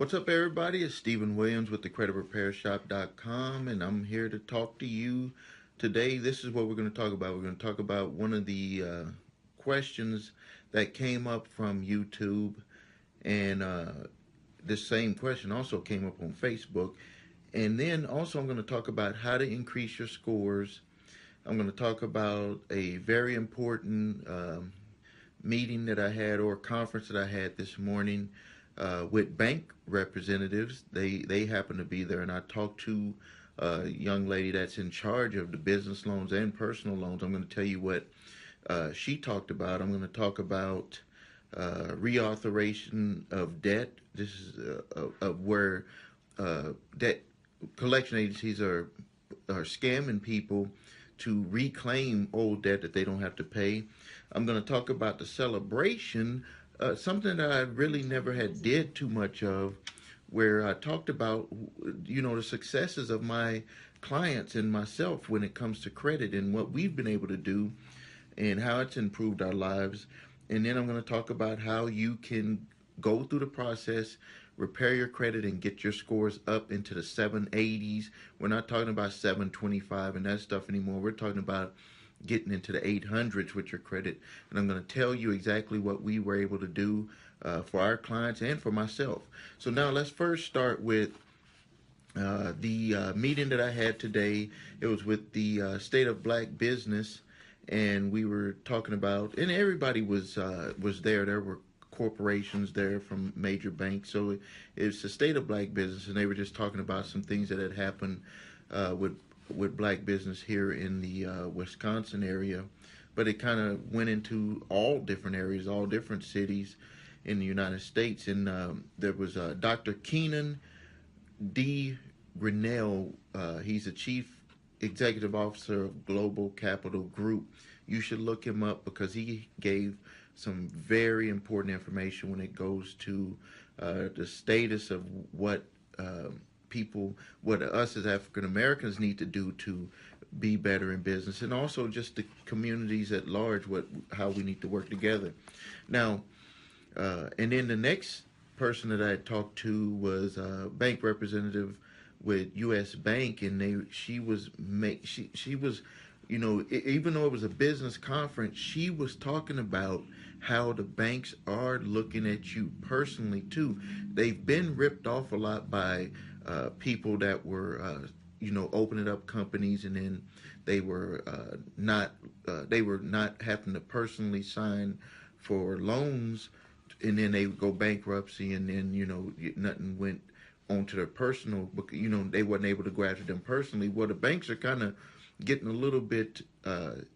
What's up, everybody? It's Stephen Williams with the creditrepairshop.com, and I'm here to talk to you today. This is what we're going to talk about. We're going to talk about one of the questions that came up from YouTube, and this same question also came up on Facebook. And then also, I'm going to talk about how to increase your scores. I'm going to talk about a very important meeting that I had, or conference that I had this morning with bank representatives. They happen to be there, and I talked to a young lady that's in charge of the business loans and personal loans. I'm going to tell you what she talked about. I'm going to talk about reauthorization of debt. This is of where debt collection agencies are scamming people to reclaim old debt that they don't have to pay. I'm going to talk about the celebration, something that I really never had did too much of, where I talked about, the successes of my clients and myself when it comes to credit and what we've been able to do and how it's improved our lives. And then I'm going to talk about how you can go through the process, repair your credit, and get your scores up into the 780s. We're not talking about 725 and that stuff anymore. We're talking about getting into the 800s with your credit. And I'm going to tell you exactly what we were able to do for our clients and for myself. So now let's first start with the meeting that I had today. It was with the State of Black Business, and we were talking about, and everybody was there. There were corporations there from major banks. So it's the State of Black Business, and they were just talking about some things that had happened with black business here in the Wisconsin area. But it kind of went into all different areas, all different cities in the United States. And there was Dr. Keenan D. Grinnell. He's the Chief Executive Officer of Global Capital Group. You should look him up because he gave some very important information when it goes to the status of what what us as African Americans need to do to be better in business, and also just the communities at large, how we need to work together. Now, and then the next person that I talked to was a bank representative with U.S. Bank, and she was, even though it was a business conference, she was talking about how the banks are looking at you personally too. They've been ripped off a lot by people that were, opening up companies, and then they were not having to personally sign for loans, and then they would go bankruptcy, and then nothing went onto their personal, but they wasn't able to go after them personally. Well, the banks are kind of getting a little bit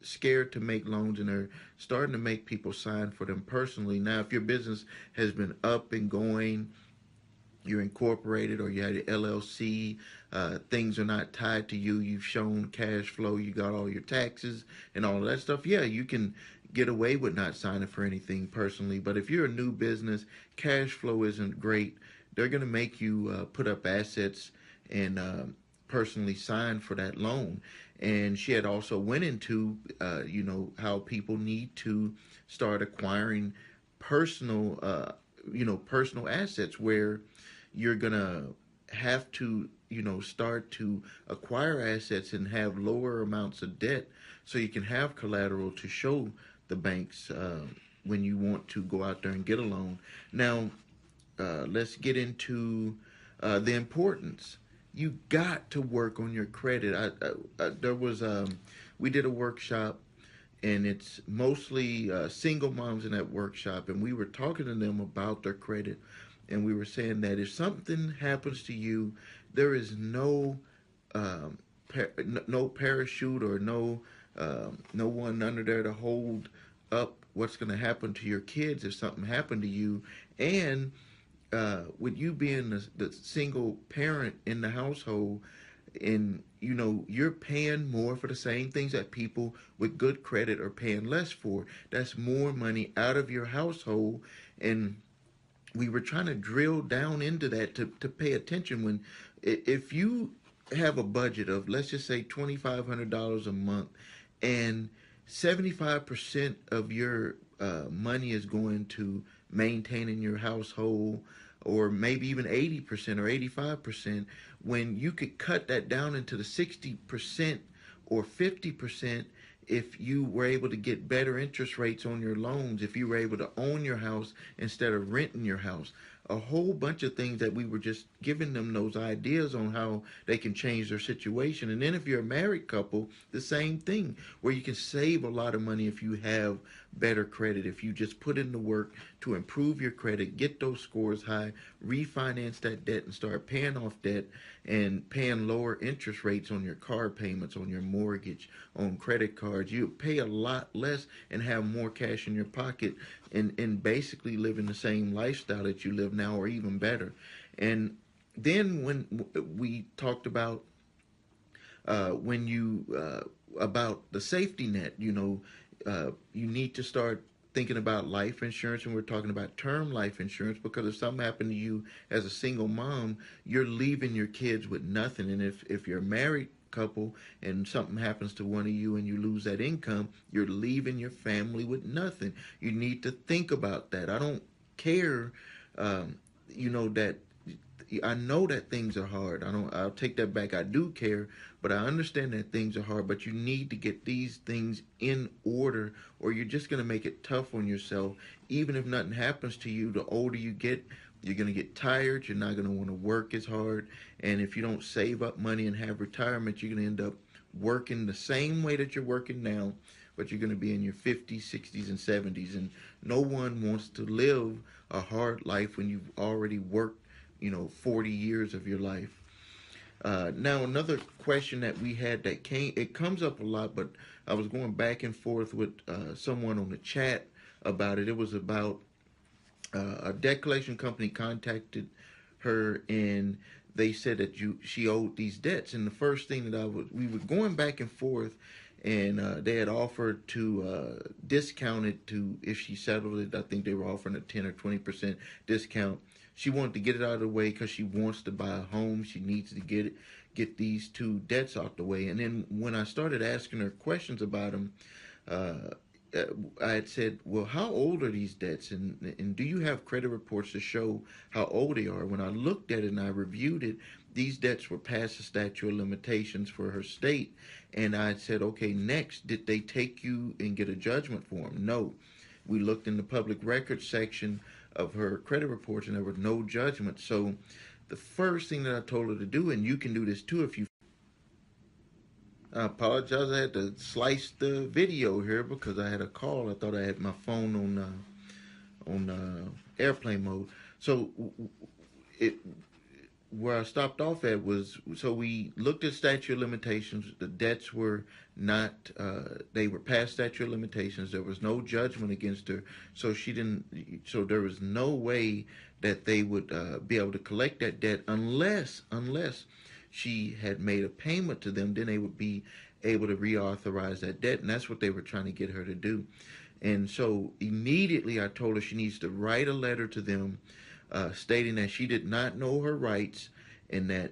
scared to make loans, and they're starting to make people sign for them personally. Now, if your business has been up and going, you're incorporated, or you had your LLC, things are not tied to you, you've shown cash flow, you got all your taxes and all of that stuff, yeah, you can get away with not signing for anything personally. But if you're a new business, cash flow isn't great, they're going to make you put up assets and personally sign for that loan. And she had also went into, how people need to start acquiring personal assets, where you're going to have to, start to acquire assets and have lower amounts of debt so you can have collateral to show the banks when you want to go out there and get a loan. Now, let's get into the importance. You got to work on your credit. We did a workshop, and it's mostly single moms in that workshop, and we were talking to them about their credit, and we were saying that if something happens to you, there is no parachute, or no one under there to hold up what's going to happen to your kids if something happened to you. And with you being the single parent in the household, and you're paying more for the same things that people with good credit are paying less for. That's more money out of your household. And we were trying to drill down into that to pay attention. When if you have a budget of, let's just say, $2,500 a month, and 75% of your money is going to maintaining your household, or maybe even 80% or 85%, when you could cut that down into the 60% or 50% if you were able to get better interest rates on your loans, if you were able to own your house instead of renting your house. A whole bunch of things that we were just giving them those ideas on how they can change their situation. And then if you're a married couple, the same thing, where you can save a lot of money if you have better credit, if you just put in the work to improve your credit, get those scores high, refinance that debt and start paying off debt and paying lower interest rates on your car payments, on your mortgage, on credit cards. You pay a lot less and have more cash in your pocket, and basically living the same lifestyle that you live now, or even better. And then when we talked about when you about the safety net, you need to start thinking about life insurance, and we're talking about term life insurance, because if something happened to you as a single mom, you're leaving your kids with nothing. And if you're a married couple and something happens to one of you and you lose that income, you're leaving your family with nothing. You need to think about that. I don't care, that I know that things are hard. I'll take that back. I do care, but I understand that things are hard, but you need to get these things in order, or you're just going to make it tough on yourself. Even if nothing happens to you, the older you get, you're going to get tired. You're not going to want to work as hard. And if you don't save up money and have retirement, you're going to end up working the same way that you're working now, but you're going to be in your 50s, 60s, and 70s. And no one wants to live a hard life when you've already worked 40 years of your life. Now, another question that we had it comes up a lot, but I was going back and forth with someone on the chat about it. It was about a debt collection company contacted her, and they said that she owed these debts. And the first thing that we were going back and forth, and they had offered to discount it to, if she settled it, I think they were offering a 10 or 20% discount. She wanted to get it out of the way because she wants to buy a home. She needs to get these two debts out the way. And then when I started asking her questions about them, I had said, well, how old are these debts? And do you have credit reports to show how old they are? When I looked at it and I reviewed it, these debts were past the statute of limitations for her state. And I said, okay, next, did they take you and get a judgment for them? No. We looked in the public records section of her credit reports, and there was no judgment. So the first thing that I told her to do, and you can do this too if you... I apologize, I had to slice the video here because I had a call. I thought I had my phone on airplane mode. So where I stopped off at was, so we looked at statute of limitations. The debts were not, they were past statute of limitations. There was no judgment against her, so there was no way that they would be able to collect that debt unless she had made a payment to them. Then they would be able to reauthorize that debt, and that's what they were trying to get her to do. And so immediately I told her she needs to write a letter to them stating that she did not know her rights, and that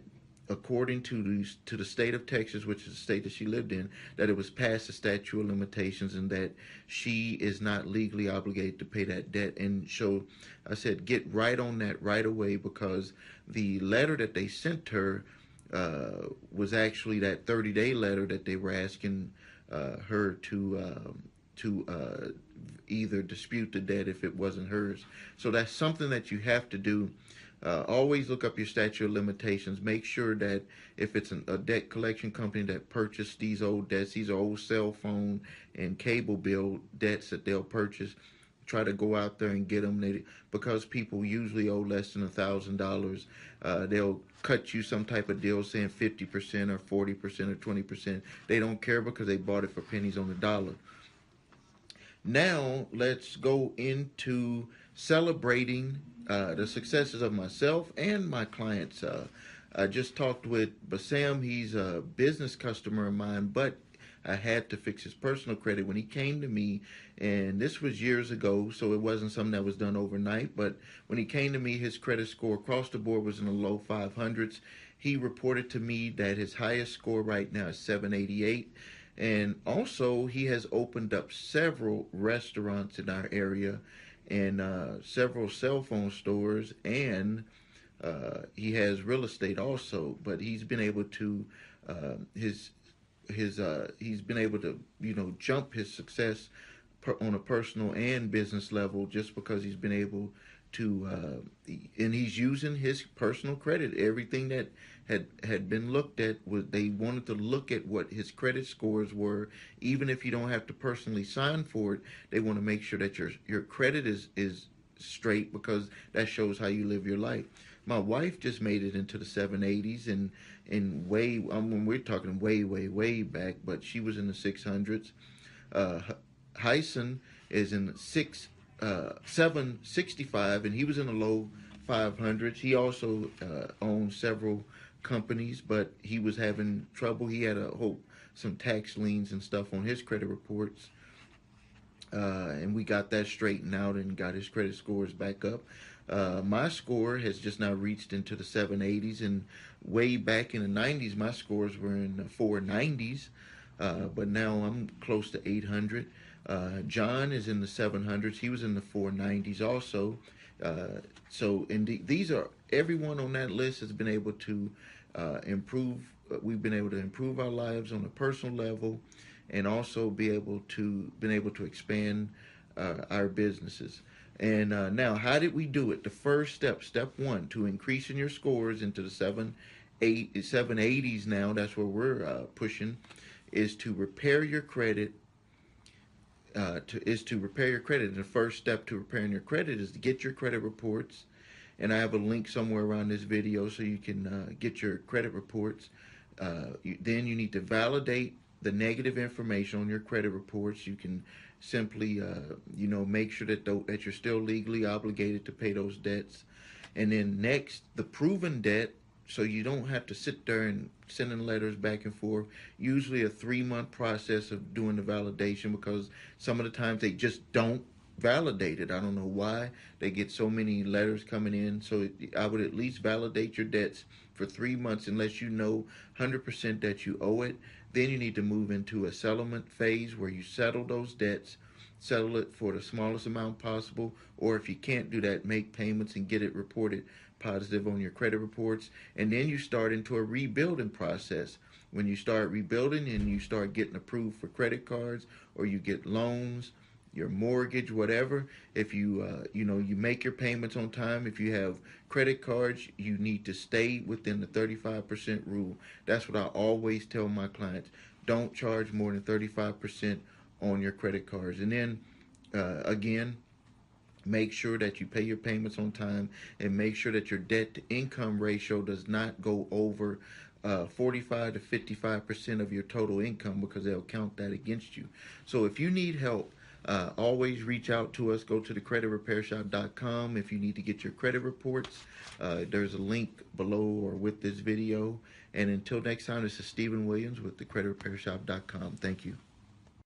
according to the state of Texas, which is the state that she lived in, that it was past the statute of limitations, and that she is not legally obligated to pay that debt. And so I said, get right on that right away, because the letter that they sent her was actually that 30-day letter that they were asking her to either dispute the debt if it wasn't hers. So that's something that you have to do. Always look up your statute of limitations. Make sure that if it's a debt collection company that purchased these old debts, these are old cell phone and cable bill debts that they'll purchase, try to go out there and get them. Because people usually owe less than $1,000, they'll cut you some type of deal saying 50% or 40% or 20%. They don't care because they bought it for pennies on the dollar. Now, let's go into celebrating the successes of myself and my clients. I just talked with Bassam. He's a business customer of mine, but I had to fix his personal credit when he came to me, and this was years ago, so it wasn't something that was done overnight. But when he came to me, his credit score across the board was in the low 500s. He reported to me that his highest score right now is 788. And also, he has opened up several restaurants in our area, and several cell phone stores, and he has real estate also. But he's been able to he's been able to jump his success on a personal and business level just because he's been able to and he's using his personal credit. Everything that had been looked at was, they wanted to look at what his credit scores were. Even if you don't have to personally sign for it, they want to make sure that your credit is straight, because that shows how you live your life. My wife just made it into the 780s, and way, when we're talking way back, but she was in the 600s. Hyson is in 765, and he was in the low 500s. He also owns several companies, but he was having trouble. He had some tax liens and stuff on his credit reports. And we got that straightened out and got his credit scores back up. My score has just now reached into the 780s, and way back in the 90s, my scores were in the 490s, but now I'm close to 800. John is in the 700s. He was in the 490s also. So these are, everyone on that list has been able to improve. We've been able to improve our lives on a personal level, and also been able to expand our businesses. And now, how did we do it? The first step one, to increasing your scores into the 780s. Now that's where we're pushing, is to repair your credit. To repair your credit. And the first step to repairing your credit is to get your credit reports. And I have a link somewhere around this video so you can get your credit reports. Then you need to validate the negative information on your credit reports. You can simply, make sure that you're still legally obligated to pay those debts. And then next, the proven debt, so you don't have to sit there and sending letters back and forth. Usually a 3-month process of doing the validation, because some of the times they just don't validate it. I don't know why they get so many letters coming in. So I would at least validate your debts for 3 months, unless you know 100% that you owe it. Then you need to move into a settlement phase where you settle those debts, settle it for the smallest amount possible, or if you can't do that, make payments and get it reported positive on your credit reports. And then you start into a rebuilding process. When you start rebuilding and you start getting approved for credit cards, or you get loans, your mortgage, whatever, if you you make your payments on time. If you have credit cards, you need to stay within the 35% rule. That's what I always tell my clients. Don't charge more than 35% on your credit cards. And then again, make sure that you pay your payments on time, and make sure that your debt to income ratio does not go over 45 to 55% of your total income, because they'll count that against you. So if you need help, always reach out to us. Go to thecreditrepairshop.com if you need to get your credit reports. There's a link below or with this video. And until next time, this is Stephen Williams with thecreditrepairshop.com. Thank you.